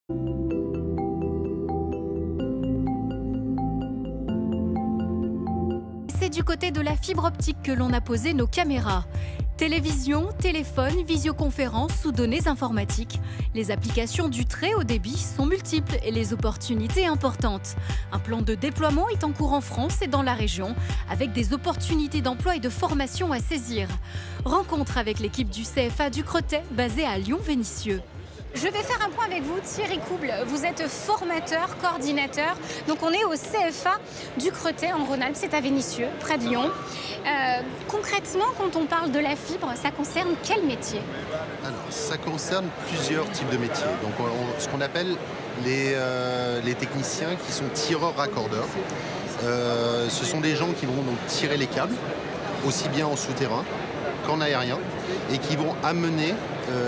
C'est du côté de la fibre optique que l'on a posé nos caméras. Télévision, téléphone, visioconférence ou données informatiques. Les applications du très haut débit sont multiples et les opportunités importantes. Un plan de déploiement est en cours en France et dans la région, avec des opportunités d'emploi et de formation à saisir. Rencontre avec l'équipe du CFA du Creutay, basée à Lyon-Vénissieux. Je vais faire un point avec vous, Thierry Couble. Vous êtes formateur, coordinateur. Donc on est au CFA du Creutay en Rhône-Alpes, c'est à Vénissieux, près de Lyon. Concrètement, quand on parle de la fibre, ça concerne quel métier? Alors, ça concerne plusieurs types de métiers. Donc, ce qu'on appelle les techniciens qui sont tireurs-raccordeurs. Ce sont des gens qui vont donc tirer les câbles, aussi bien en souterrain qu'en aérien, et qui vont amener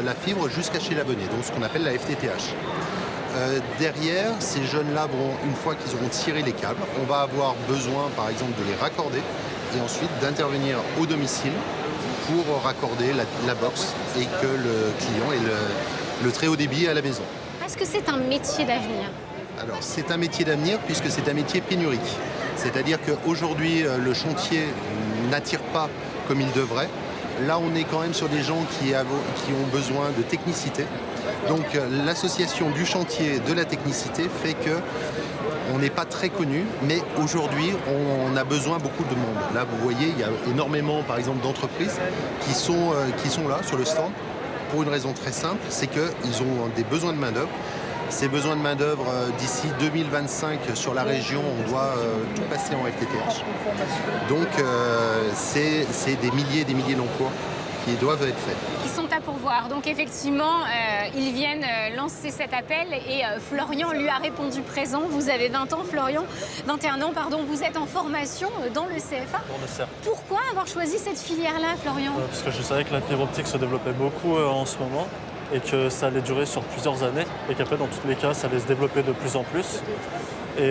la fibre jusqu'à chez l'abonné, donc ce qu'on appelle la FTTH. Derrière, ces jeunes-là, une fois qu'ils auront tiré les câbles, on va avoir besoin, par exemple, de les raccorder et ensuite d'intervenir au domicile pour raccorder la box et que le client ait le très haut débit à la maison. Est-ce que c'est un métier d'avenir? Alors, c'est un métier d'avenir puisque c'est un métier pénurique. C'est-à-dire qu'aujourd'hui, le chantier n'attire pas comme il devrait. Là, on est quand même sur des gens qui ont besoin de technicité. Donc, l'association du chantier de la technicité fait que on n'est pas très connu, mais aujourd'hui, on a besoin beaucoup de monde. Là, vous voyez, il y a énormément, par exemple, d'entreprises qui sont là, sur le stand, pour une raison très simple, c'est qu'ils ont des besoins de main-d'œuvre. Ces besoins de main-d'œuvre, d'ici 2025, sur la région, on doit tout passer en FTTH. Donc, c'est des milliers et des milliers d'emplois qui doivent être faits. Qui sont à pourvoir. Donc effectivement, ils viennent lancer cet appel et Florian lui a répondu présent. Vous avez 20 ans, Florian, 21 ans, pardon. Vous êtes en formation dans le CFA. Dans le CERF. Pourquoi avoir choisi cette filière-là, Florian? Parce que je savais que la fibre optique se développait beaucoup en ce moment et que ça allait durer sur plusieurs années et qu'après, dans tous les cas, ça allait se développer de plus en plus. Et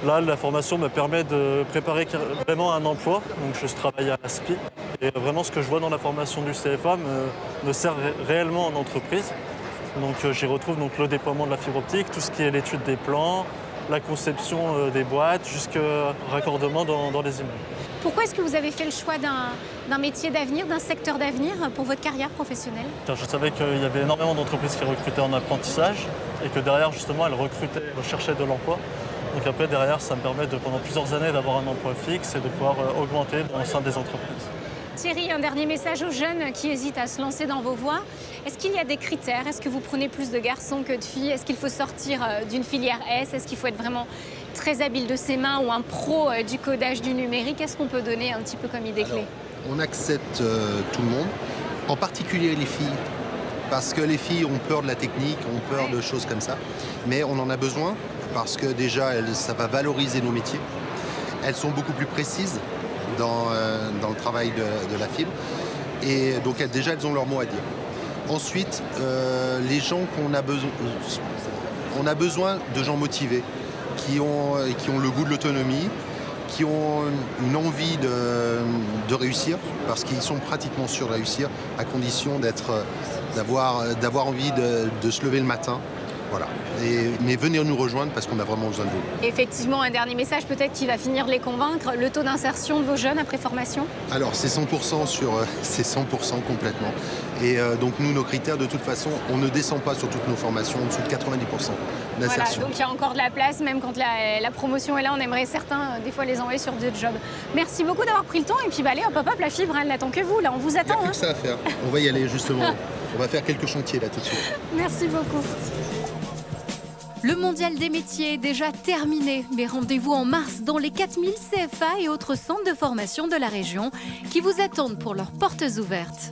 là, la formation me permet de préparer vraiment un emploi. Donc, je travaille à ASPI. Et vraiment, ce que je vois dans la formation du CFA me sert réellement en entreprise. Donc, j'y retrouve donc, le déploiement de la fibre optique, tout ce qui est l'étude des plans, la conception des boîtes, jusqu'au raccordement dans les immeubles. Pourquoi est-ce que vous avez fait le choix d'un métier d'avenir, d'un secteur d'avenir pour votre carrière professionnelle? Je savais qu'il y avait énormément d'entreprises qui recrutaient en apprentissage et que derrière, justement, elles recherchaient de l'emploi. Donc après, derrière, ça me permet pendant plusieurs années d'avoir un emploi fixe et de pouvoir augmenter au sein des entreprises. Thierry, un dernier message aux jeunes qui hésitent à se lancer dans vos voies. Est-ce qu'il y a des critères? Est-ce que vous prenez plus de garçons que de filles? Est-ce qu'il faut sortir d'une filière S? Est-ce qu'il faut être vraiment très habile de ses mains ou un pro du codage du numérique? Est-ce qu'on peut donner un petit peu comme idée clé? On accepte tout le monde, en particulier les filles. Parce que les filles ont peur de la technique, ont peur de choses comme ça. Mais on en a besoin parce que déjà, ça va valoriser nos métiers. Elles sont beaucoup plus précises dans le travail de la fibre. Et donc, elles ont leur mot à dire. Ensuite, les gens qu'on a besoin... On a besoin de gens motivés, qui ont le goût de l'autonomie, qui ont une envie de réussir, parce qu'ils sont pratiquement sûrs de réussir, à condition d'avoir envie de se lever le matin. Voilà. Mais venez nous rejoindre parce qu'on a vraiment besoin de vous. Effectivement, un dernier message peut-être qui va finir de les convaincre. Le taux d'insertion de vos jeunes après formation? Alors, c'est 100% c'est 100% complètement. Et donc, nous, nos critères, de toute façon, on ne descend pas sur toutes nos formations en dessous de 90% d'insertion. Voilà, donc il y a encore de la place, même quand la promotion est là, on aimerait certains, des fois, les envoyer sur d'autres jobs. Merci beaucoup d'avoir pris le temps. Et puis, allez, hop, la fibre, elle n'attend que vous. Là, on vous attend. Il n'y a plus que ça à faire. On va y aller, justement. On va faire quelques chantiers, là, tout de suite. Merci beaucoup. Le mondial des métiers est déjà terminé, mais rendez-vous en mars dans les 4000 CFA et autres centres de formation de la région qui vous attendent pour leurs portes ouvertes.